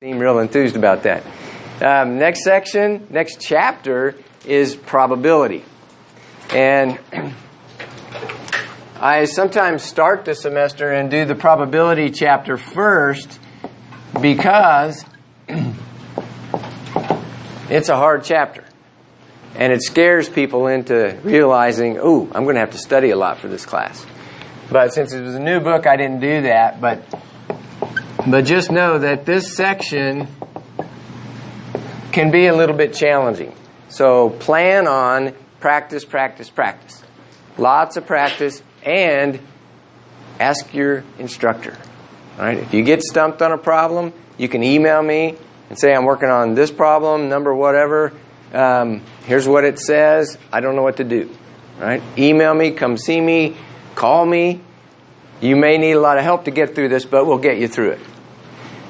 seem real enthused about that. Next section, next chapter is probability. And I sometimes start the semester and do the probability chapter first because it's a hard chapter. And it scares people into realizing, ooh, I'm going to have to study a lot for this class. But since it was a new book, I didn't do that. But just know that this section can be a little bit challenging. So plan on practice, practice, practice. Lots of practice, and ask your instructor. All right? If you get stumped on a problem, you can email me and say, I'm working on this problem, number whatever. Here's what it says. I don't know what to do. All right? Email me, come see me, call me. You may need a lot of help to get through this, but we'll get you through it.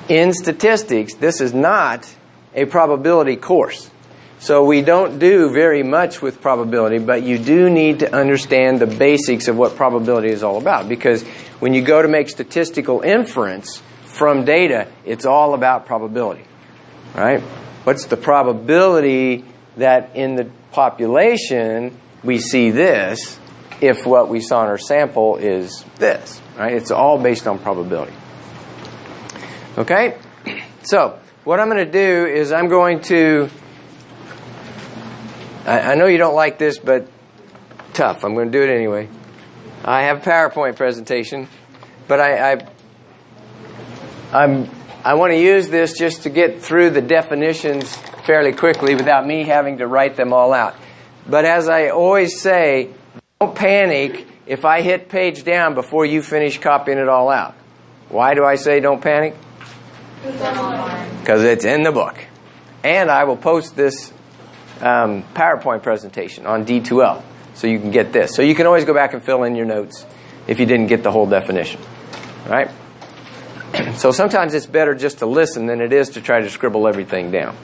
In statistics, this is not a probability course. So we don't do very much with probability, but you do need to understand the basics of what probability is all about. Because when you go to make statistical inference from data, it's all about probability. Right? What's the probability that in the population we see this if what we saw in our sample is this? Right? It's all based on probability. Okay? So what I'm going to do is I'm going to... I know you don't like this, but tough. I'm going to do it anyway. I have a PowerPoint presentation, but I want to use this just to get through the definitions fairly quickly without me having to write them all out. But as I always say, don't panic if I hit page down before you finish copying it all out. Why do I say don't panic? Because it's in the book. And I will post this PowerPoint presentation on D2L so you can get this. So you can always go back and fill in your notes if you didn't get the whole definition. Right? So sometimes it's better just to listen than it is to try to scribble everything down.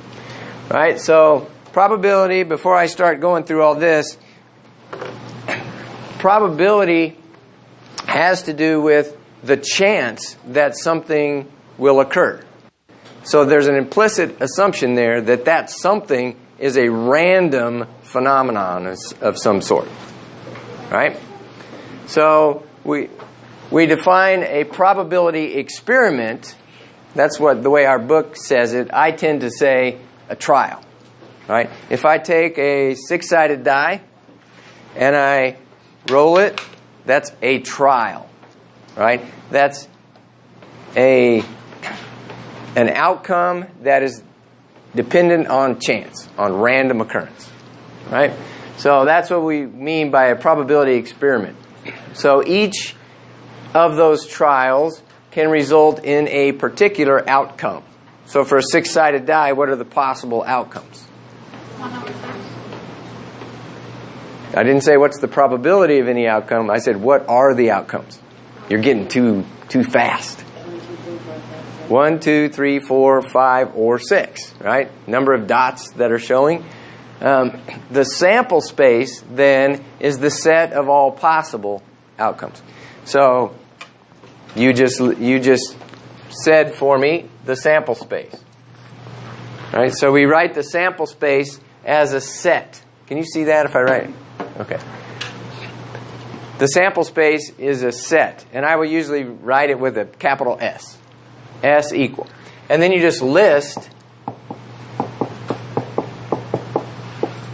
Right? So probability, before I start going through all this, probability has to do with the chance that something will occur. So there's an implicit assumption there that that something is a random phenomenon of some sort. Right? So we define a probability experiment. That's what the way our book says it. I tend to say a trial. Right? If I take a 6-sided die and I roll it, that's a trial. Right? That's an outcome that is dependent on chance, on random occurrence. Right? So that's what we mean by a probability experiment. So each of those trials can result in a particular outcome. So for a 6-sided die, what are the possible outcomes? 1/6. I didn't say what's the probability of any outcome. I said what are the outcomes? You're getting too fast. 1, 2, 3, 4, 5, or 6, right? Number of dots that are showing. The sample space, then, is the set of all possible outcomes. So, you just said for me the sample space. Right? So we write the sample space as a set. Can you see that if I write it? Okay. The sample space is a set, and I will usually write it with a capital S. S equal. And then you just list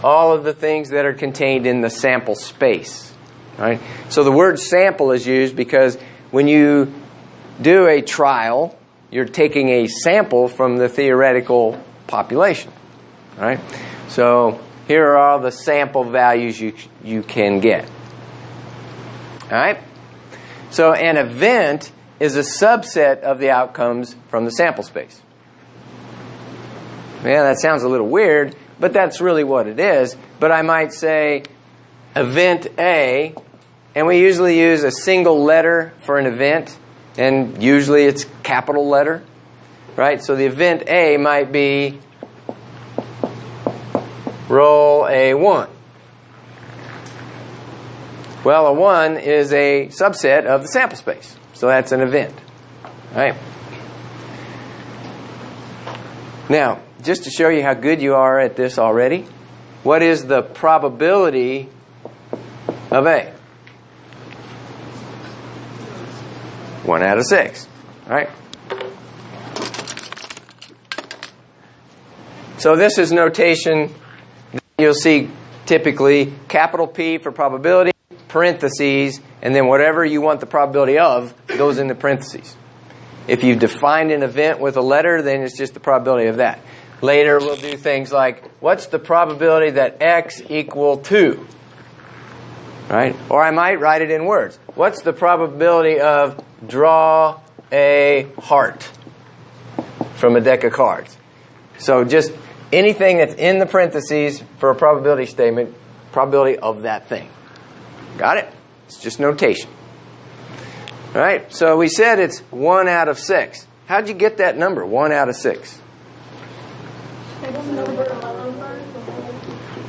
all of the things that are contained in the sample space. Right? So the word sample is used because when you do a trial, you're taking a sample from the theoretical population. Right? So here are all the sample values you can get. All right? So an event is a subset of the outcomes from the sample space. Yeah, that sounds a little weird, but that's really what it is. But I might say event A, and we usually use a single letter for an event, and usually it's capital letter, right? So the event A might be roll a 1. Well, a 1 is a subset of the sample space. So that's an event. Right? Now, just to show you how good you are at this already, what is the probability of A? 1 out of 6. All right? So this is notation that you'll see typically capital P for probability, parentheses, and then whatever you want the probability of goes in the parentheses. If you've defined an event with a letter, then it's just the probability of that. Later we'll do things like, what's the probability that X equal 2? Right? Or I might write it in words. What's the probability of draw a heart from a deck of cards? So just anything that's in the parentheses for a probability statement, probability of that thing. Got it? It's just notation. All right, so we said it's 1 out of 6. How'd you get that number, 1 out of 6?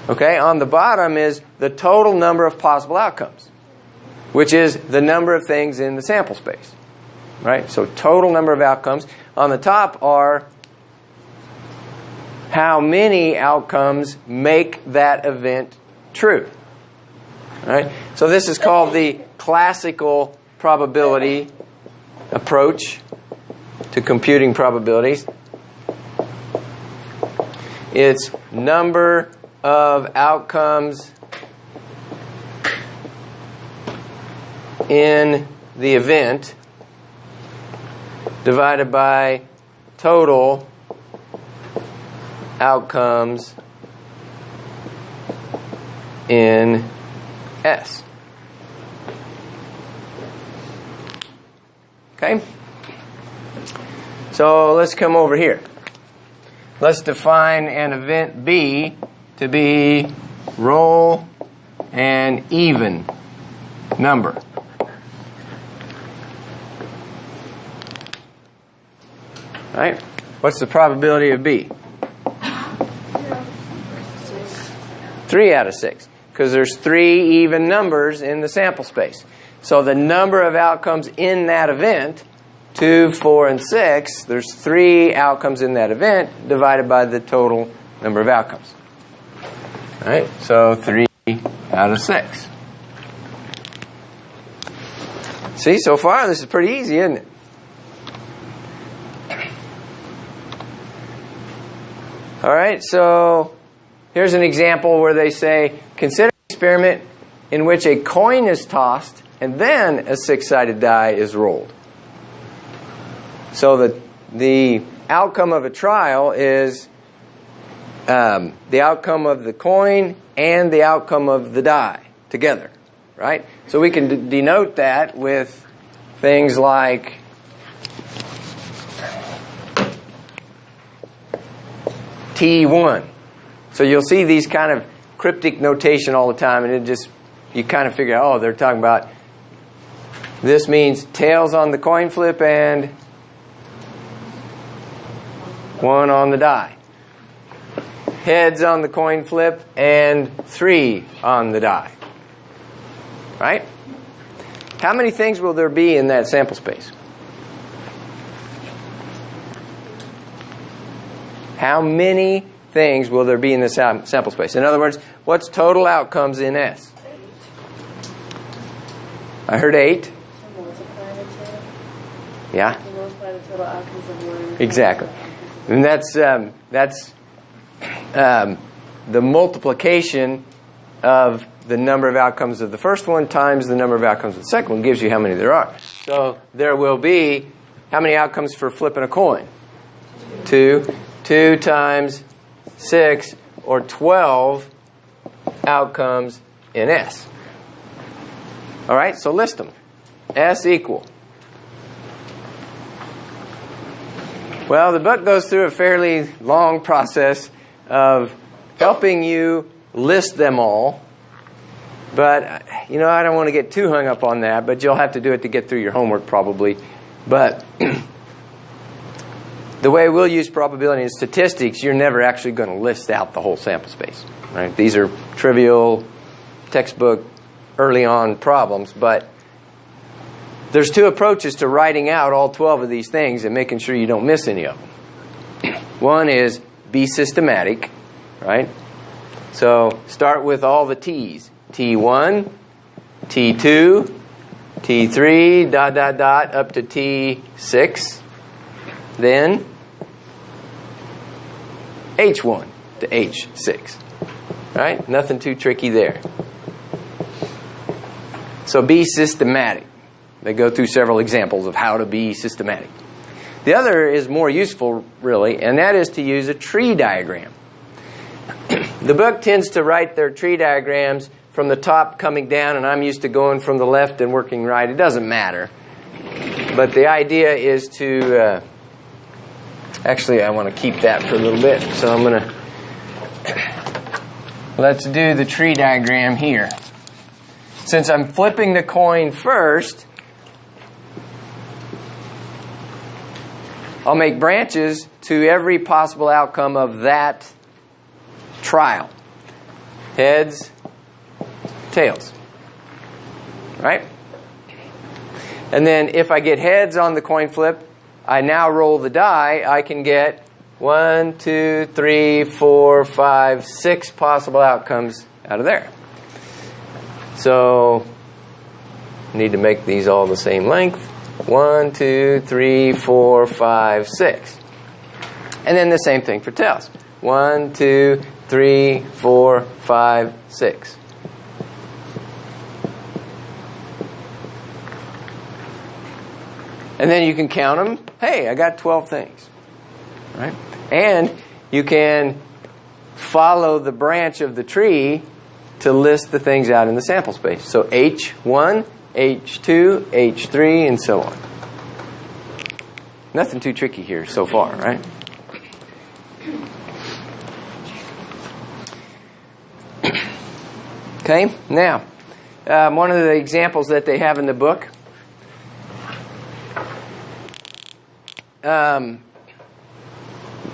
Okay, on the bottom is the total number of possible outcomes, which is the number of things in the sample space. Right? So total number of outcomes. On the top are how many outcomes make that event true. All right? So this is called the classical probability approach to computing probabilities. It's number of outcomes in the event divided by total outcomes in S. Okay? So let's come over here. Let's define an event B to be roll an even number. Right? What's the probability of B? 3 out of 6. Because there's 3 even numbers in the sample space. So the number of outcomes in that event, 2, 4, and 6, there's 3 outcomes in that event divided by the total number of outcomes. All right? So 3 out of 6. See, so far this is pretty easy, isn't it? All right, so here's an example where they say, consider an experiment in which a coin is tossed and then a 6-sided die is rolled. So the outcome of a trial is the outcome of the coin and the outcome of the die together, right? So we can denote that with things like T1. So you'll see these kind of cryptic notation all the time, and it just, you kind of figure out, oh, they're talking about, this means tails on the coin flip and 1 on the die. Heads on the coin flip and 3 on the die. Right? How many things will there be in that sample space? How many things will there be in this sample space? In other words, what's total outcomes in S? 8. I heard 8. Yeah? Exactly. And that's the multiplication of the number of outcomes of the first one times the number of outcomes of the second one gives you how many there are. So there will be, how many outcomes for flipping a coin? 2. 2 times 6, or 12 outcomes in S. All right, so list them. S equal. Well, the book goes through a fairly long process of helping you list them all. But, you know, I don't want to get too hung up on that, but you'll have to do it to get through your homework probably. But the way we'll use probability and statistics, you're never actually going to list out the whole sample space. Right? These are trivial, textbook, early on problems, but there's 2 approaches to writing out all 12 of these things and making sure you don't miss any of them. One is be systematic, right? So start with all the T's. T1, T2, T3, dot, dot, dot, up to T6. Then H1 to H6. Right? Nothing too tricky there. So be systematic. They go through several examples of how to be systematic. The other is more useful, really, and that is to use a tree diagram. The book tends to write their tree diagrams from the top coming down, and I'm used to going from the left and working right. It doesn't matter. But the idea is to... actually, I want to keep that for a little bit, so I'm going to... Let's do the tree diagram here. Since I'm flipping the coin first, I'll make branches to every possible outcome of that trial. Heads, tails. Right? And then if I get heads on the coin flip, I now roll the die. I can get 1, 2, 3, 4, 5, 6 possible outcomes out of there. So, I need to make these all the same length. 1, 2, 3, 4, 5, 6. And then the same thing for tails. 1, 2, 3, 4, 5, 6. And then you can count them. Hey, I got 12 things. Right? And you can follow the branch of the tree to list the things out in the sample space. So H1, H2, H3, and so on. Nothing too tricky here so far, right? Okay, now, one of the examples that they have in the book,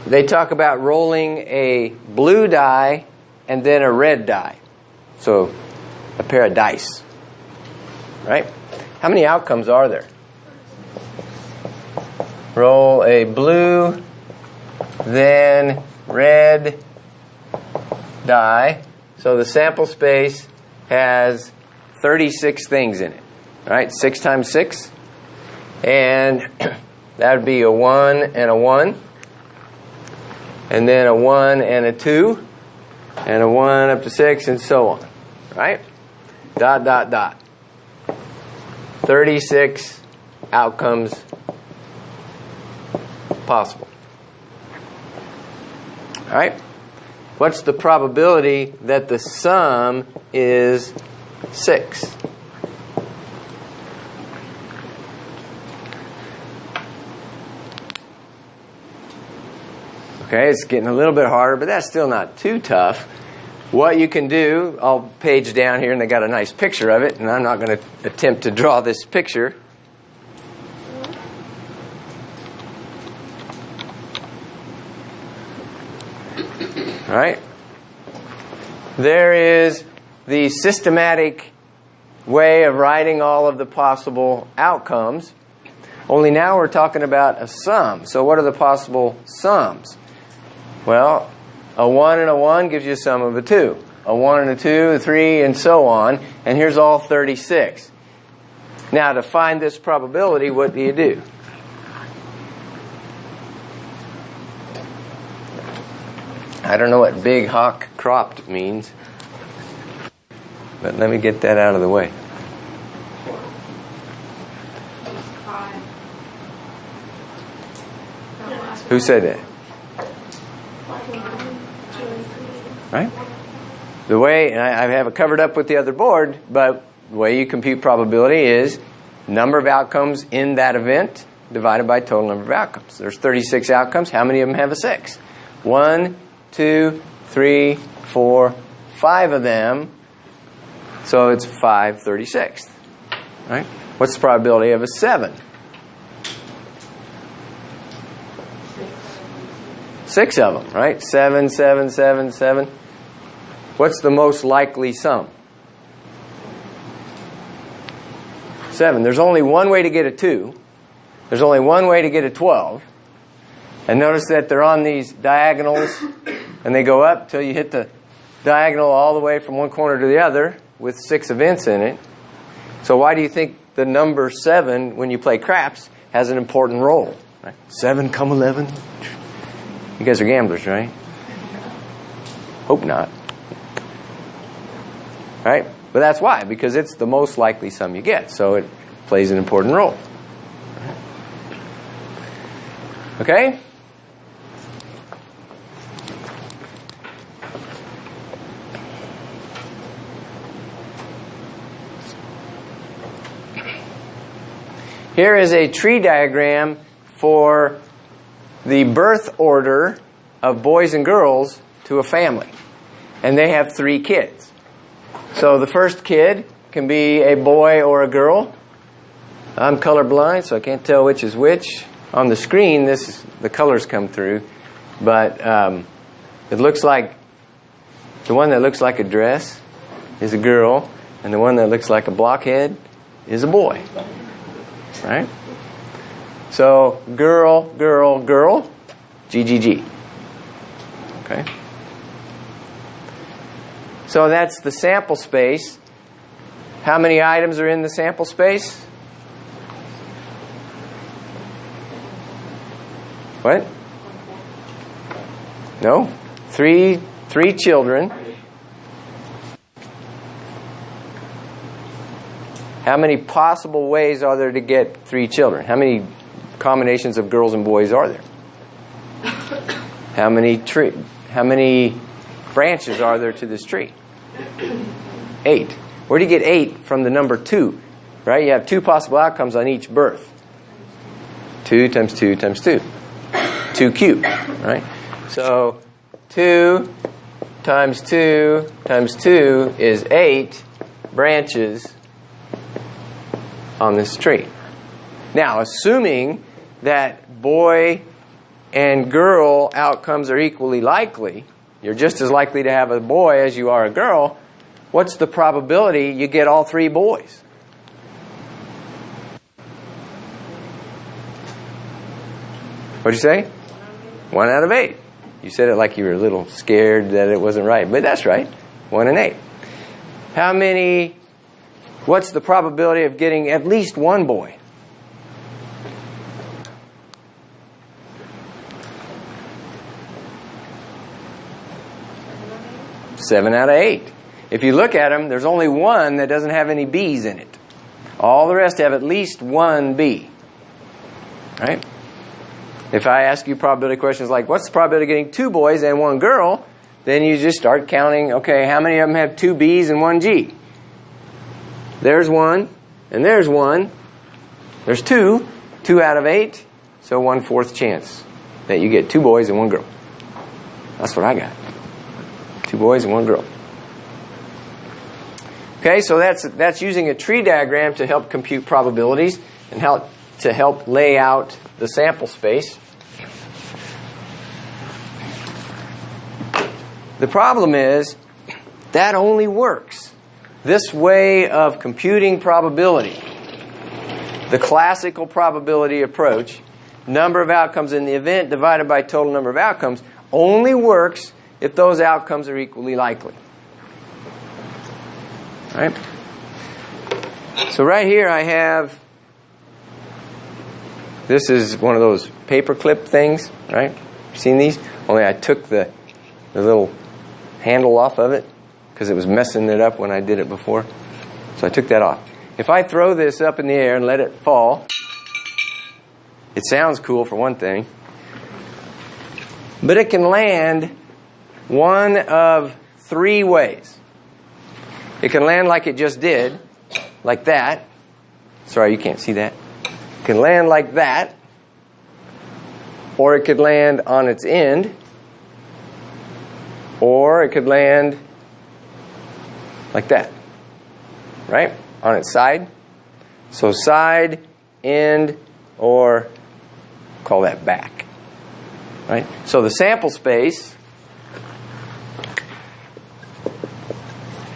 they talk about rolling a blue die and then a red die. So, a pair of dice. Right? How many outcomes are there? Roll a blue, then red die. So the sample space has 36 things in it. Right? 6 times 6. And that would be a 1 and a 1. And then a 1 and a 2. And a 1 up to 6 and so on. Right? Dot, dot, dot. 36 outcomes possible. All right? What's the probability that the sum is 6? Okay, it's getting a little bit harder, but that's still not too tough. What you can do, I'll page down here, and they got a nice picture of it, and I'm not going to attempt to draw this picture. All right? There is the systematic way of writing all of the possible outcomes. Only now we're talking about a sum. So what are the possible sums? Well, a 1 and a 1 gives you a sum of a 2. A 1 and a 2, a 3, and so on. And here's all 36. Now, to find this probability, what do? I don't know what big hawk cropped means. But let me get that out of the way. Who said that? Right? The way, and I have it covered up with the other board, but the way you compute probability is number of outcomes in that event divided by total number of outcomes. There's 36 outcomes. How many of them have a 6? 1, 2, 3, 4, 5 of them. So it's 5/36. Right? What's the probability of a 7? 6 of them, right? 7, 7, 7, 7. What's the most likely sum? 7. There's only one way to get a 2. There's only one way to get a 12. And notice that they're on these diagonals, and they go up till you hit the diagonal all the way from one corner to the other with 6 events in it. So why do you think the number 7, when you play craps, has an important role? Right? 7 come 11. You guys are gamblers, right? Hope not. Right? But that's why, because it's the most likely sum you get. So it plays an important role. Okay? Here is a tree diagram for the birth order of boys and girls to a family. And they have 3 kids. So the first kid can be a boy or a girl. I'm colorblind, so I can't tell which is which. On the screen, the colors come through. But it looks like the one that looks like a dress is a girl, and the one that looks like a blockhead is a boy. Right? So, girl, girl, girl, GGG. Okay? So that's the sample space. How many items are in the sample space? What? No? Three children. How many possible ways are there to get 3 children? How many combinations of girls and boys are there? How many branches are there to this tree? 8. Where do you get 8 from the number 2? Right? You have 2 possible outcomes on each birth. 2 times 2 times 2. 2 cubed. Right? So 2 times 2 times 2 is 8 branches on this tree. Now, assuming that boy and girl outcomes are equally likely, you're just as likely to have a boy as you are a girl, what's the probability you get all 3 boys? What'd you say? 1 out of 8. You said it like you were a little scared that it wasn't right, but that's right. 1 in 8. What's the probability of getting at least 1 boy? Seven out of 8. If you look at them, there's only 1 that doesn't have any B's in it. All the rest have at least 1 B. Right? If I ask you probability questions like, what's the probability of getting 2 boys and 1 girl? Then you just start counting, okay, how many of them have 2 B's and 1 G? There's 1, and there's 1. There's 2. 2 out of 8. So 1/4 chance that you get 2 boys and 1 girl. That's what I got. 2 boys and 1 girl. Okay, so that's using a tree diagram to help compute probabilities and to help lay out the sample space. The problem is that only works. This way of computing probability, the classical probability approach, number of outcomes in the event divided by total number of outcomes, only works if those outcomes are equally likely. Right? So right here I have, this is one of those paperclip things, right? Seen these? Only I took the little handle off of it because it was messing it up when I did it before. So I took that off. If I throw this up in the air and let it fall, it sounds cool for one thing, but it can land one of 3 ways. It can land like it just did, like that. Sorry, you can't see that. It can land like that, or it could land on its end, or it could land like that, right? On its side. So side, end, or call that back, right? So the sample space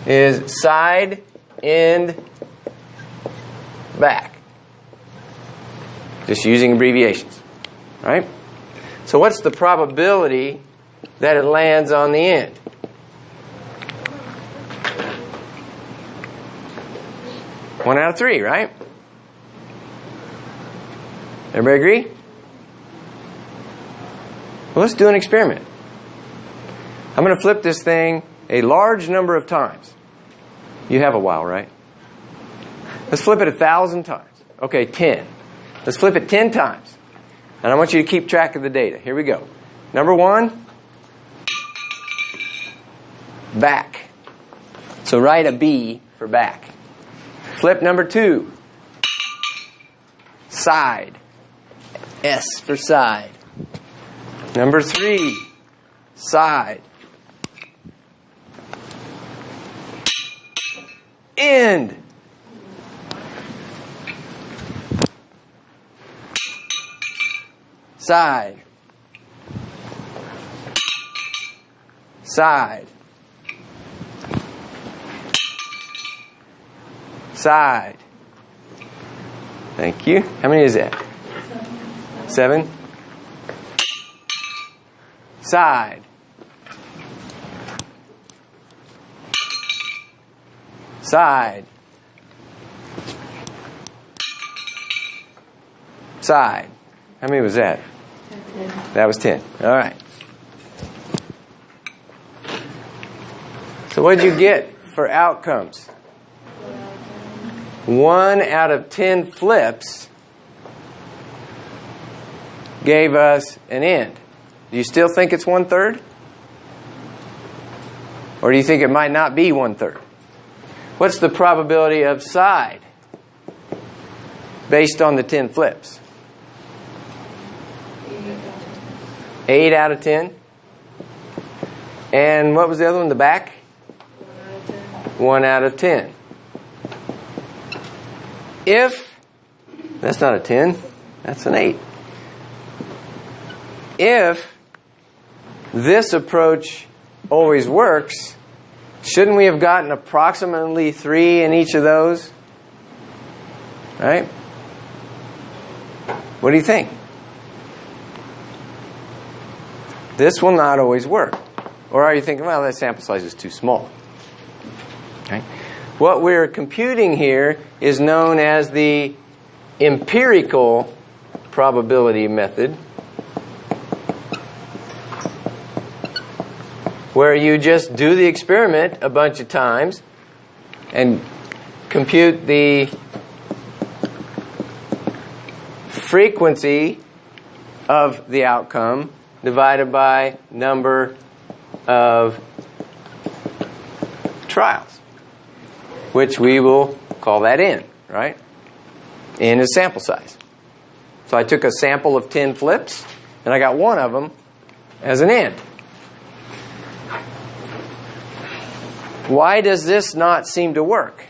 is side, end, back. Just using abbreviations, right? So what's the probability that it lands on the end? One out of 3, right? Everybody agree? Well, let's do an experiment. I'm going to flip this thing a large number of times. You have a while, right? Let's flip it 1,000 times. Okay, 10. Let's flip it 10 times. And I want you to keep track of the data. Here we go. Number 1, back. So write a B for back. Flip number 2, side. S for side. Number 3, side. End. Side. Side. Side. Thank you. How many is that? 7. Side. Side. Side. How many was that? 10. That was 10. All right. So what did you get for outcomes? 1 out of 10 flips gave us an end. Do you still think it's 1/3? Or do you think it might not be 1/3? What's the probability of side based on the 10 flips? 8 out of 10. And what was the other one, the back? 1 out of 10. If, that's not a 10, that's an 8. If this approach always works, shouldn't we have gotten approximately 3 in each of those? Right? What do you think? This will not always work. Or are you thinking, well, that sample size is too small? Okay. What we're computing here is known as the empirical probability method, where you just do the experiment a bunch of times and compute the frequency of the outcome divided by number of trials, which we will call that N, right? N is sample size. So I took a sample of 10 flips, and I got one of them as an N. Why does this not seem to work?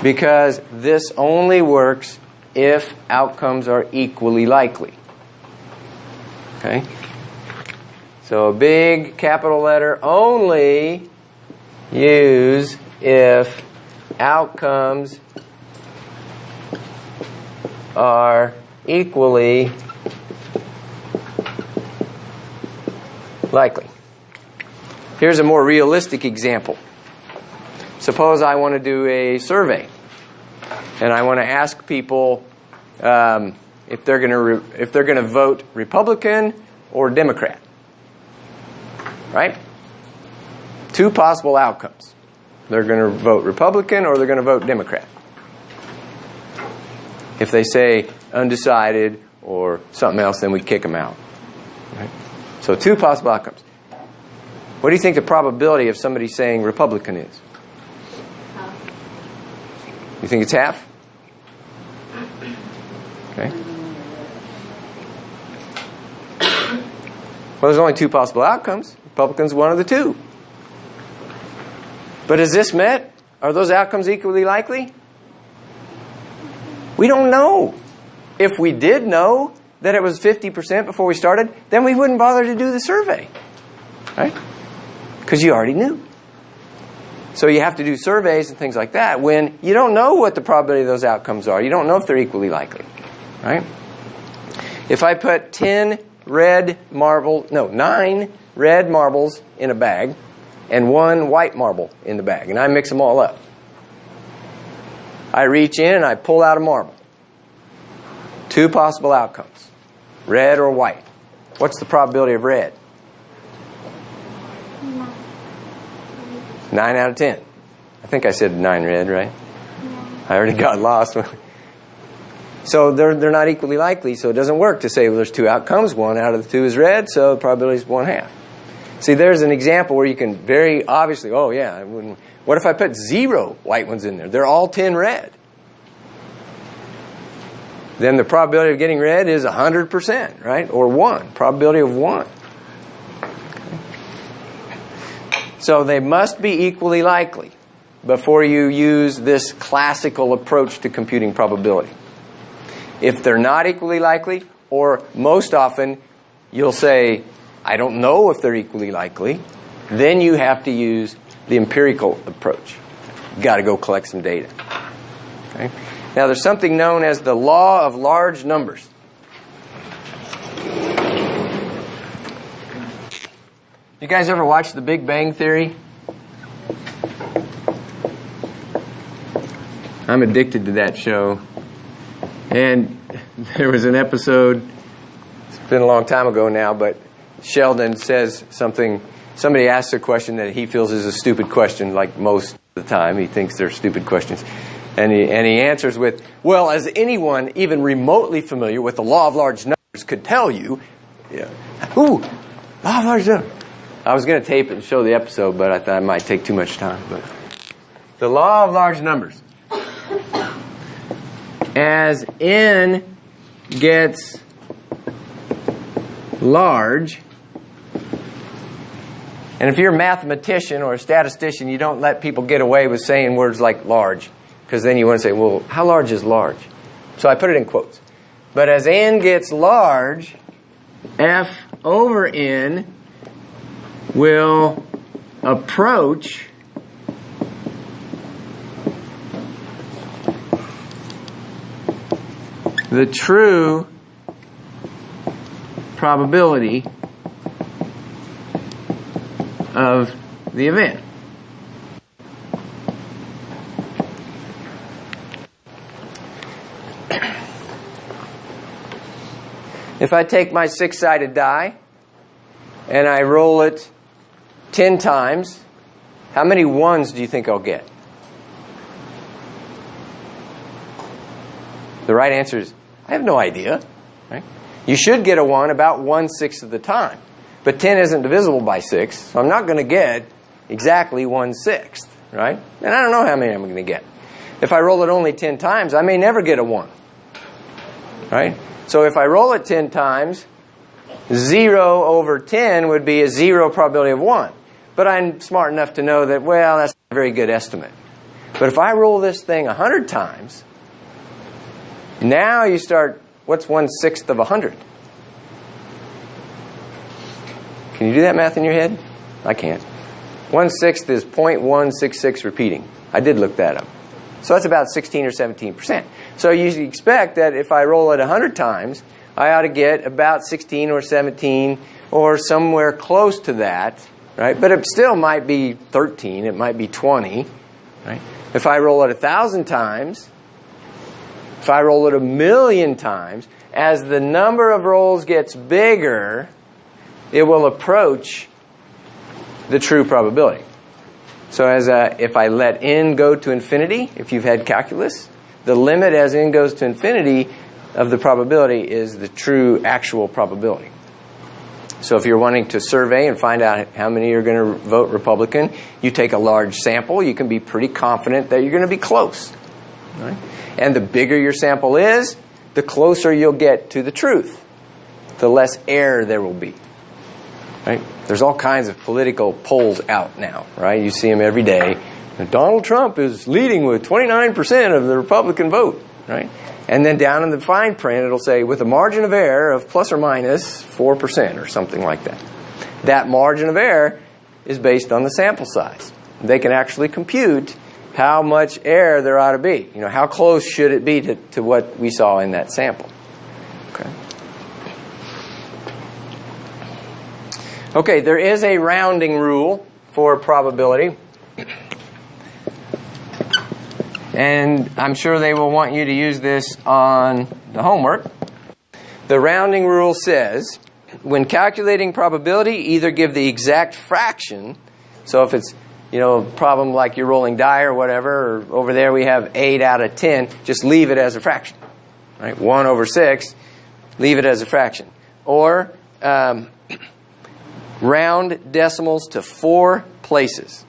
Because this only works if outcomes are equally likely. Okay? So a big capital letter only use if outcomes are equally likely. Here's a more realistic example. Suppose I want to do a survey, and I want to ask people if they're going to vote Republican or Democrat. Right? 2 possible outcomes. They're going to vote Republican or they're going to vote Democrat. If they say undecided or something else, then we kick them out. Right? So 2 possible outcomes. What do you think the probability of somebody saying Republican is? You think it's half? Okay. Well, there's only 2 possible outcomes. Republican's one of the 2. But is this met? Are those outcomes equally likely? We don't know. If we did know that it was 50% before we started, then we wouldn't bother to do the survey. Right? Because you already knew. So you have to do surveys and things like that when you don't know what the probability of those outcomes are. You don't know if they're equally likely. Right? If I put 9 red marbles in a bag and 1 white marble in the bag, and I mix them all up, I reach in and I pull out a marble. 2 possible outcomes, red or white. What's the probability of red? 9 out of 10. I think I said 9 red, right? I already got lost. So they're not equally likely, so it doesn't work to say, well, there's 2 outcomes. 1 out of the 2 is red, so the probability is 1/2. See, there's an example where you can very obviously, oh yeah, what if I put 0 white ones in there? They're all 10 red. Then the probability of getting red is 100%, right? Or 1, probability of 1. So they must be equally likely before you use this classical approach to computing probability. If they're not equally likely, or most often you'll say, I don't know if they're equally likely, then you have to use the empirical approach. You've got to go collect some data. Okay? Now there's something known as the law of large numbers. You guys ever watch The Big Bang Theory? I'm addicted to that show. And there was an episode, it's been a long time ago now, but Sheldon says something, somebody asks a question that he feels is a stupid question, like most of the time. He thinks they're stupid questions. And he answers with, well, as anyone even remotely familiar with the law of large numbers could tell you, law of large numbers. I was going to tape it and show the episode, but I thought it might take too much time. But the law of large numbers. As n gets large, and if you're a mathematician or a statistician, you don't let people get away with saying words like large, because then you want to say, well, how large is large? So I put it in quotes. But as n gets large, f over n will approach the true probability of the event. If I take my 6-sided die and I roll it 10 times, how many 1s do you think I'll get? The right answer is, I have no idea. Right? You should get a 1 about 1/6 of the time. But 10 isn't divisible by 6, so I'm not going to get exactly 1/6. Right? And I don't know how many I'm going to get. If I roll it only 10 times, I may never get a 1. Right? So if I roll it 10 times, 0 over 10 would be a 0 probability of 1. But I'm smart enough to know that, well, that's a very good estimate. But if I roll this thing 100 times, now you start, what's 1/6 of 100? Can you do that math in your head? I can't. 1/6 is 0.166 repeating. I did look that up. So that's about 16 or 17%. So you expect that if I roll it 100 times, I ought to get about 16 or 17 or somewhere close to that, right? But it still might be 13, it might be 20, right? If I roll it 1,000 times, if I roll it 1,000,000 times, as the number of rolls gets bigger, it will approach the true probability. So if I let n go to infinity, if you've had calculus, the limit as n goes to infinity of the probability is the true actual probability. So if you're wanting to survey and find out how many are going to vote Republican, you take a large sample, you can be pretty confident that you're going to be close. Right? And the bigger your sample is, the closer you'll get to the truth. The less error there will be. Right? There's all kinds of political polls out now, right? You see them every day. And Donald Trump is leading with 29% of the Republican vote, right? And then down in the fine print, it'll say, with a margin of error of plus or minus 4% or something like that. That margin of error is based on the sample size. They can actually compute how much error there ought to be. You know, how close should it be to what we saw in that sample? Okay. Okay, there is a rounding rule for probability. And I'm sure they will want you to use this on the homework. The rounding rule says, when calculating probability, either give the exact fraction. So if it's, a problem like you're rolling die or whatever, or over there we have 8 out of 10, just leave it as a fraction. Right? 1 over 6, leave it as a fraction. Or round decimals to 4 places.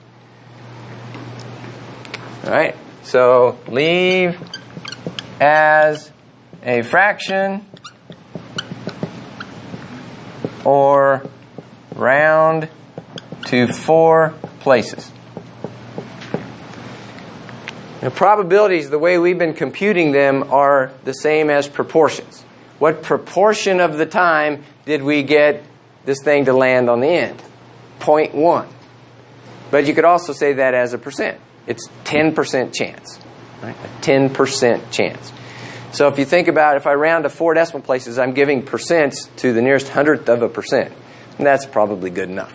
All right? So leave as a fraction or round to 4 places. Now, probabilities, the way we've been computing them, are the same as proportions. What proportion of the time did we get this thing to land on the end? 0.1. But you could also say that as a percent. It's 10% chance. Right? A 10% chance. So if you think about, if I round to 4 decimal places, I'm giving percents to the nearest hundredth of a percent. And that's probably good enough.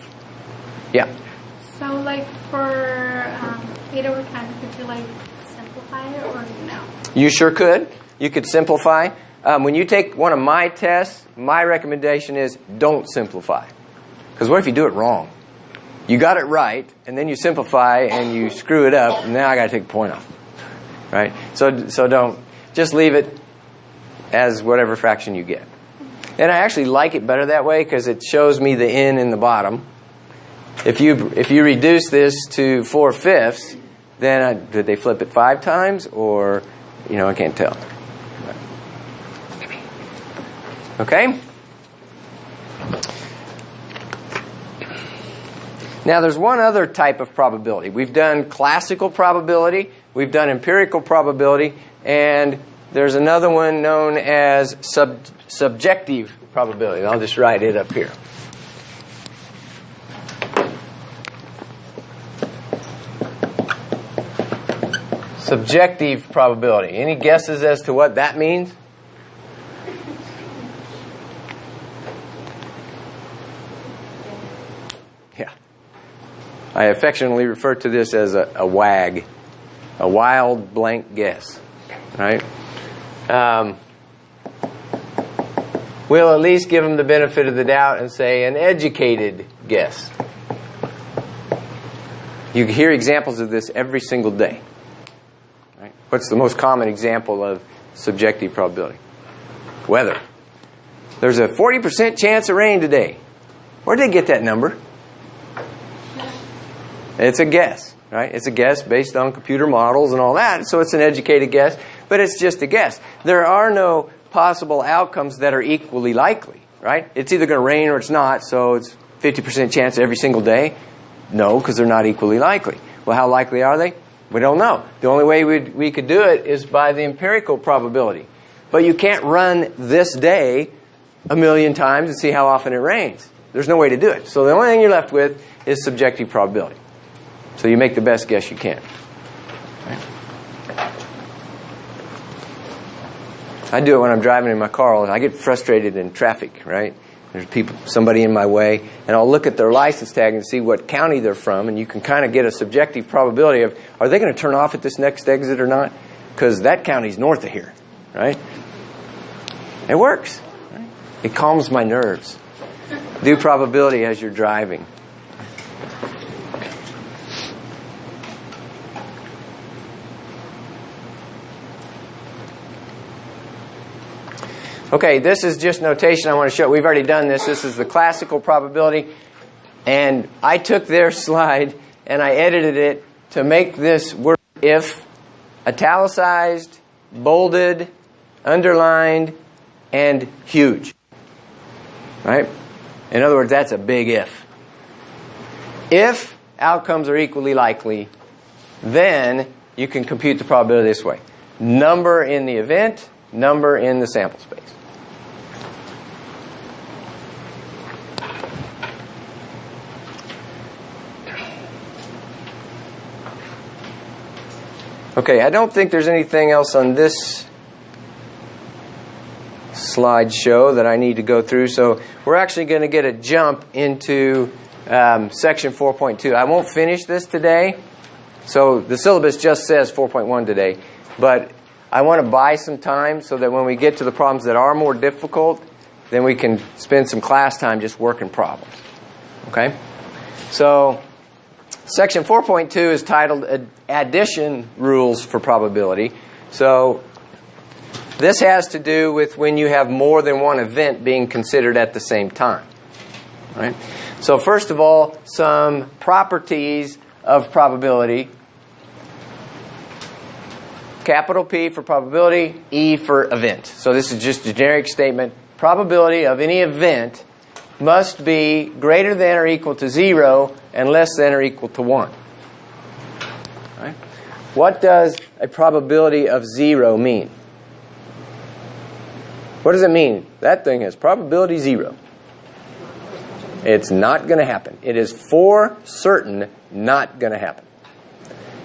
Yeah? So like for 8 over 10, could you simplify it or no? You sure could. You could simplify. When you take one of my tests, my recommendation is don't simplify. Because what if you do it wrong? You got it right, and then you simplify and you screw it up, and now I got to take a point off. Right? So don't. Just leave it as whatever fraction you get. And I actually like it better that way because it shows me the n in the bottom. If you reduce this to 4/5, then did they flip it 5 times, or I can't tell. Okay? Now there's one other type of probability. We've done classical probability, we've done empirical probability, and there's another one known as subjective probability. I'll just write it up here. Subjective probability. Any guesses as to what that means? Yeah. I affectionately refer to this as a WAG, a wild blank guess. Right? We'll at least give them the benefit of the doubt and say an educated guess. You hear examples of this every single day. Right? What's the most common example of subjective probability? Weather. There's a 40% chance of rain today. Where did they get that number? It's a guess, right? It's a guess based on computer models and all that, so it's an educated guess, but it's just a guess. There are no possible outcomes that are equally likely, right? It's either going to rain or it's not, so it's 50% chance every single day. No, because they're not equally likely. Well, how likely are they? We don't know. The only way we could do it is by the empirical probability. But you can't run this day 1,000,000 times and see how often it rains. There's no way to do it. So the only thing you're left with is subjective probability. So you make the best guess you can. Right? I do it when I'm driving in my car. I get frustrated in traffic, right? There's somebody in my way, and I'll look at their license tag and see what county they're from, and you can kind of get a subjective probability of, are they going to turn off at this next exit or not? Because that county's north of here, right? It works. Right? It calms my nerves. Do probability as you're driving. Okay, this is just notation I want to show. We've already done this. This is the classical probability. And I took their slide and I edited it to make this word if italicized, bolded, underlined, and huge. Right? In other words, that's a big if. If outcomes are equally likely, then you can compute the probability this way. Number in the event, number in the sample space. Okay, I don't think there's anything else on this slide. slideshow that I need to go through. So we're actually going to get a jump into section 4.2. I won't finish this today. So the syllabus just says 4.1 today. But I want to buy some time so that when we get to the problems that are more difficult, then we can spend some class time just working problems. Okay? So section 4.2 is titled Addition Rules for Probability. So this has to do with when you have more than one event being considered at the same time. All right? So first of all, some properties of probability. Capital P for probability, E for event. So this is just a generic statement. Probability of any event must be greater than or equal to 0 and less than or equal to 1. All right? What does a probability of 0 mean? What does it mean? That thing has probability 0. It's not going to happen. It is for certain not going to happen.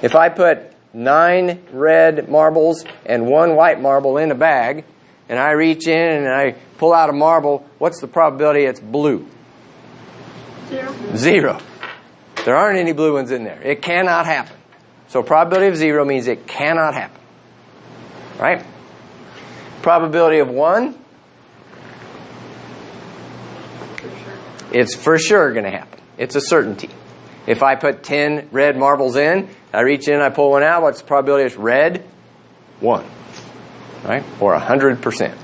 If I put 9 red marbles and 1 white marble in a bag, and I reach in and I pull out a marble, what's the probability it's blue? 0. 0. There aren't any blue ones in there. It cannot happen. So probability of 0 means it cannot happen. Right? Probability of 1? It's for sure going to happen. It's a certainty. If I put 10 red marbles in, I reach in, I pull one out, what's the probability it's red? 1. Right? Or 100%.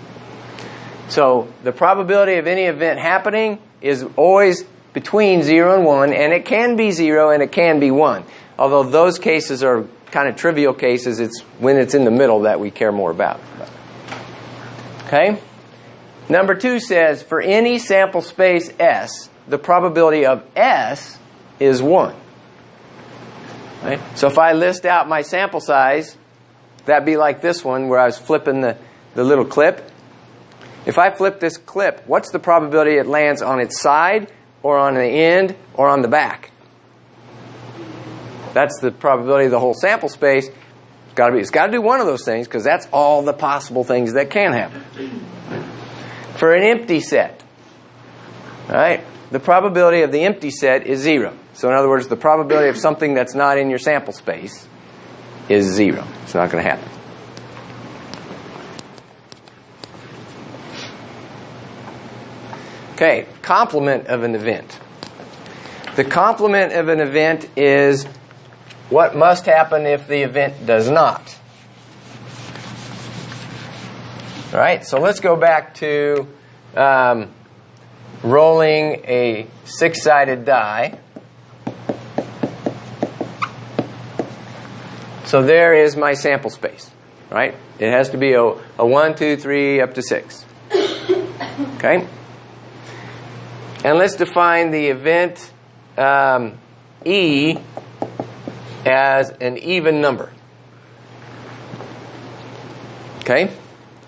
So the probability of any event happening is always between 0 and 1, and it can be 0 and it can be 1. Although those cases are kind of trivial cases, it's when it's in the middle that we care more about. Okay? Number 2 says, for any sample space S, the probability of S is 1. Right? So if I list out my sample size, that'd be like this one where I was flipping the little clip. If I flip this clip, what's the probability it lands on its side or on the end or on the back? That's the probability of the whole sample space. It's got to do one of those things because that's all the possible things that can happen. For an empty set, right, the probability of the empty set is 0. So in other words, the probability of something that's not in your sample space is 0. It's not going to happen. Okay, complement of an event. The complement of an event is what must happen if the event does not. All right, so let's go back to rolling a 6-sided die. So there is my sample space, right? It has to be a 1, 2, 3, up to 6. Okay? And let's define the event E as an even number. Okay?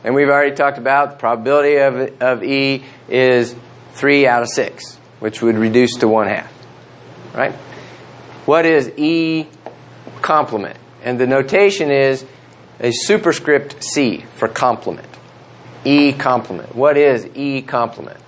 And we've already talked about the probability of E is 3 out of 6, which would reduce to 1/2. Right? What is E complement? And the notation is a superscript C for complement. E complement. What is E complement?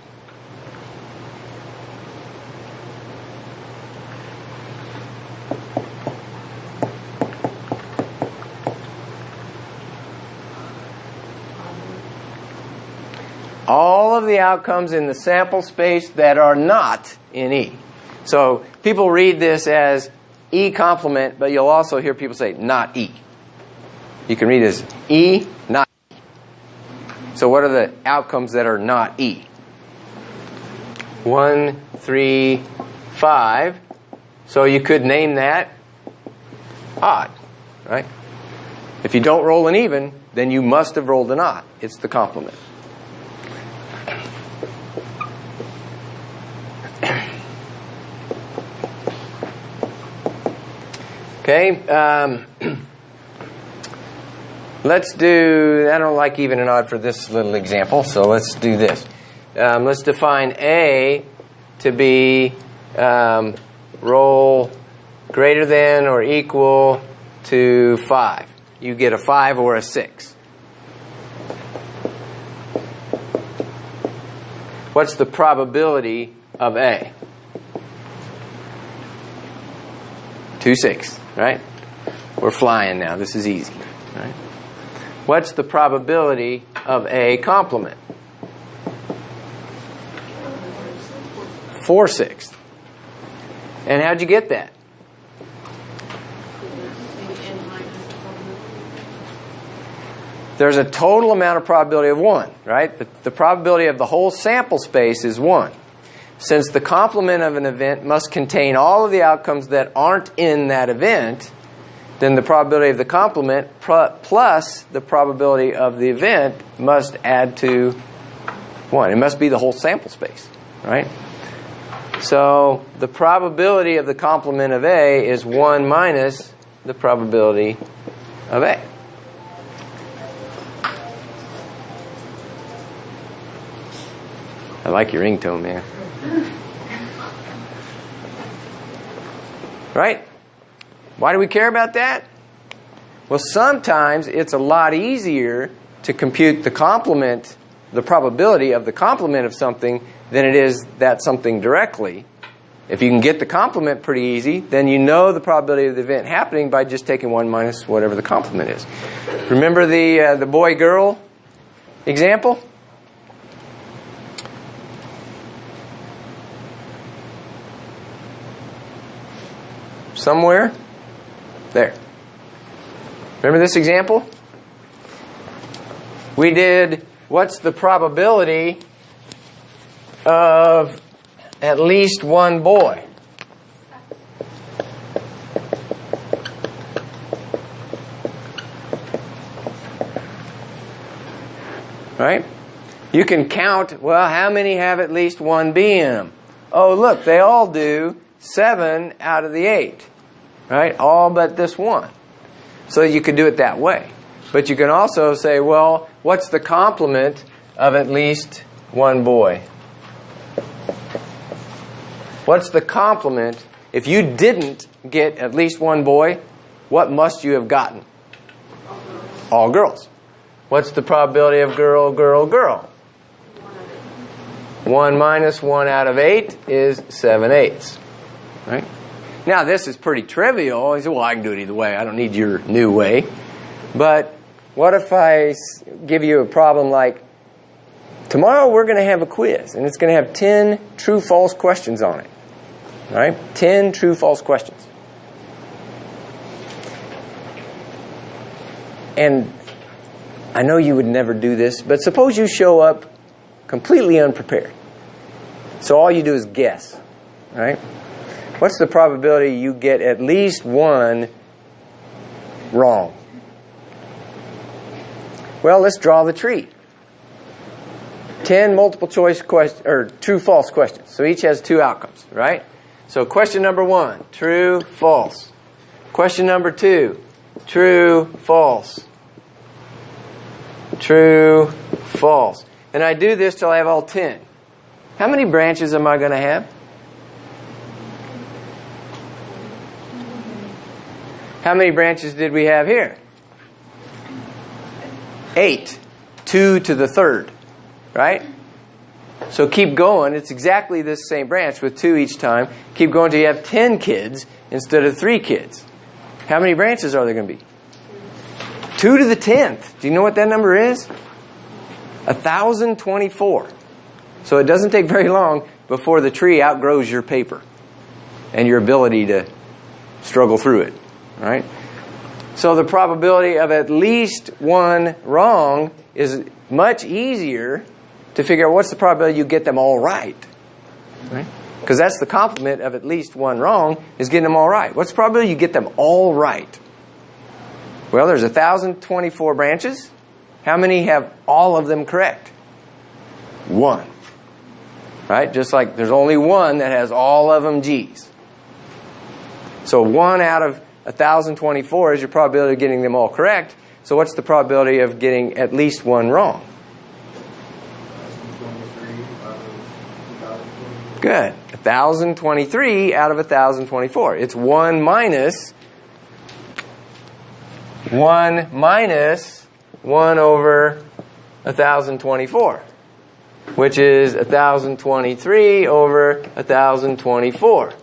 All of the outcomes in the sample space that are not in E. So people read this as E complement, but you'll also hear people say not E. You can read it as E, not E. So what are the outcomes that are not E? 1, 3, 5. So you could name that odd, right? If you don't roll an even, then you must have rolled an odd. It's the complement. Okay, let's do, I don't like even and odd for this little example, so let's do this. Let's define A to be roll greater than or equal to 5. You get a 5 or a 6. What's the probability of A? 2/6, right? We're flying now. This is easy, right? What's the probability of A complement? 4/6. And how'd you get that? There's a total amount of probability of 1, right? The probability of the whole sample space is 1. Since the complement of an event must contain all of the outcomes that aren't in that event, then the probability of the complement plus the probability of the event must add to 1. It must be the whole sample space, right? So the probability of the complement of A is 1 minus the probability of A. I like your ringtone, man. Right? Why do we care about that? Well, sometimes it's a lot easier to compute the complement, the probability of the complement of something than it is that something directly. If you can get the complement pretty easy, then you know the probability of the event happening by just taking 1 minus whatever the complement is. Remember the boy-girl example? Somewhere? There. Remember this example? We did, what's the probability of at least one boy? Right? You can count, well, how many have at least one bee in them? Oh, look, they all do. 7 out of the 8. Right? All but this one. So you could do it that way. But you can also say, well, what's the complement of at least one boy? What's the complement? If you didn't get at least one boy, what must you have gotten? All girls. What's the probability of girl, girl, girl? 1 minus 1 out of 8 is 7/8. Right? Now, this is pretty trivial. You say, well, I can do it either way. I don't need your new way. But what if I give you a problem like, tomorrow we're going to have a quiz, and it's going to have 10 true-false questions on it. Right? 10 true-false questions. And I know you would never do this, but suppose you show up completely unprepared. So all you do is guess. Right? What's the probability you get at least one wrong? Well, let's draw the tree. 10 multiple choice questions, or true-false questions. So each has 2 outcomes, right? So question number 1, true, false. Question number 2, true, false. True, false. And I do this till I have all 10. How many branches am I going to have? How many branches did we have here? 8. 2 to the 3rd. Right? So keep going. It's exactly this same branch with 2 each time. Keep going till you have 10 kids instead of 3 kids. How many branches are there going to be? 2 to the 10th. Do you know what that number is? 1,024. So it doesn't take very long before the tree outgrows your paper and your ability to struggle through it. Right? So the probability of at least one wrong is much easier to figure out what's the probability you get them all right. Right? Because that's the complement of at least one wrong is getting them all right. What's the probability you get them all right? Well, there's 1,024 branches. How many have all of them correct? 1. Right? Just like there's only 1 that has all of them G's. So 1 out of 1,024 is your probability of getting them all correct. So what's the probability of getting at least one wrong? Good. 1,023 out of 1,024. It's 1 minus 1 over 1,024. which is 1,023 over 1,024.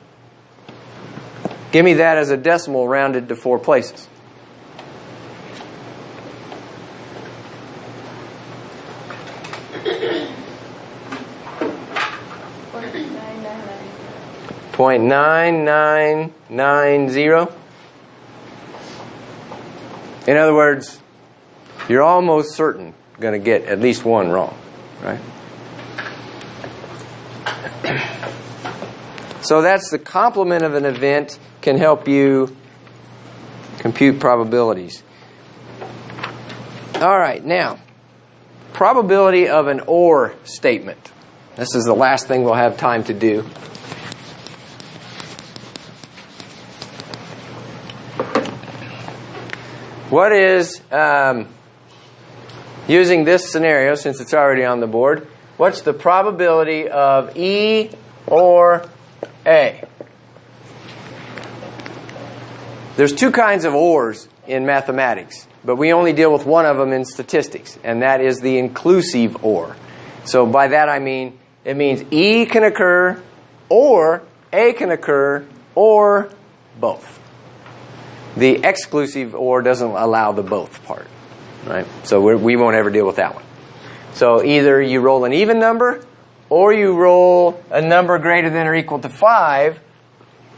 Give me that as a decimal rounded to 4 places. .9990. In other words, you're almost certain going to get at least one wrong, right? So that's the complement of an event can help you compute probabilities. All right, now, probability of an OR statement. This is the last thing we'll have time to do. What is, using this scenario, since it's already on the board, what's the probability of E or A? There's 2 kinds of ORs in mathematics, but we only deal with one of them in statistics, and that is the inclusive OR. So by that I mean, it means E can occur, or A can occur, or both. The exclusive OR doesn't allow the both part, right? So we won't ever deal with that one. So either you roll an even number, or you roll a number greater than or equal to 5,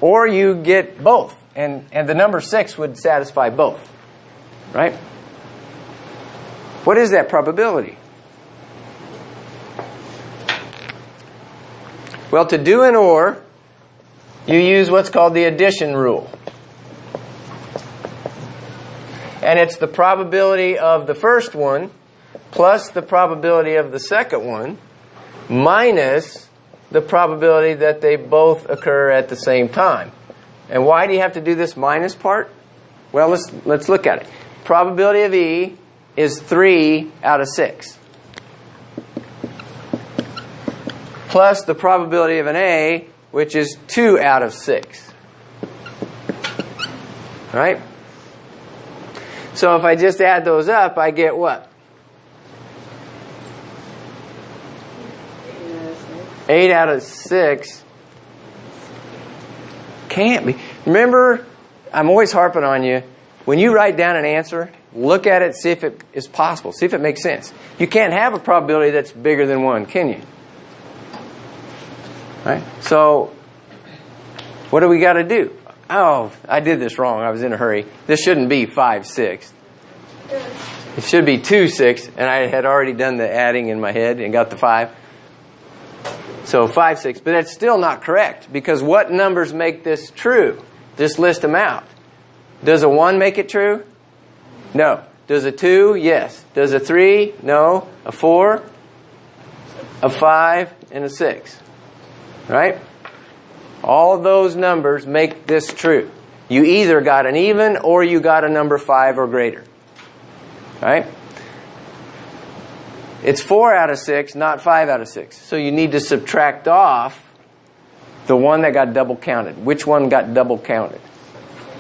or you get both. And the number 6 would satisfy both, right? What is that probability? Well, to do an OR, you use what's called the addition rule. And it's the probability of the first one plus the probability of the second one minus the probability that they both occur at the same time. And why do you have to do this minus part? Well, let's look at it. Probability of E is 3 out of 6. Plus the probability of an A, which is 2 out of 6. Right? So if I just add those up, I get what? 8 out of 6. Can't be. Remember, I'm always harping on you. When you write down an answer, look at it, see if it is possible. See if it makes sense. You can't have a probability that's bigger than 1, can you? Right? So, what do we got to do? Oh, I did this wrong. I was in a hurry. This shouldn't be 5/6. It should be 2/6, and I had already done the adding in my head and got the 5. So 5/6, but that's still not correct, because what numbers make this true? Just list them out. Does a 1 make it true? No. Does a 2? Yes. Does a 3? No. A 4? A 5? And a 6. Right? All of those numbers make this true. You either got an even or you got a number 5 or greater. Right? It's 4 out of 6, not 5 out of 6. So you need to subtract off the one that got double counted. Which one got double counted?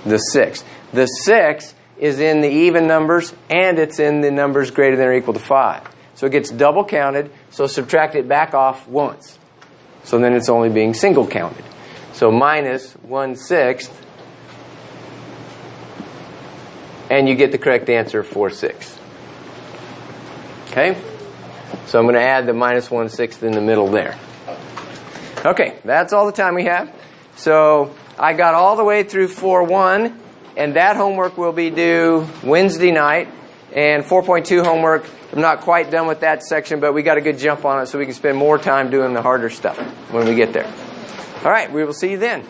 The 6. The 6 is in the even numbers, and it's in the numbers greater than or equal to 5. So it gets double counted, so subtract it back off once. So then it's only being single counted. So minus 1/6, and you get the correct answer, 4/6. Okay? So I'm going to add the minus 1/6 in the middle there. Okay, that's all the time we have. So I got all the way through 4.1, and that homework will be due Wednesday night. And 4.2 homework, I'm not quite done with that section, but we got a good jump on it so we can spend more time doing the harder stuff when we get there. All right, we will see you then.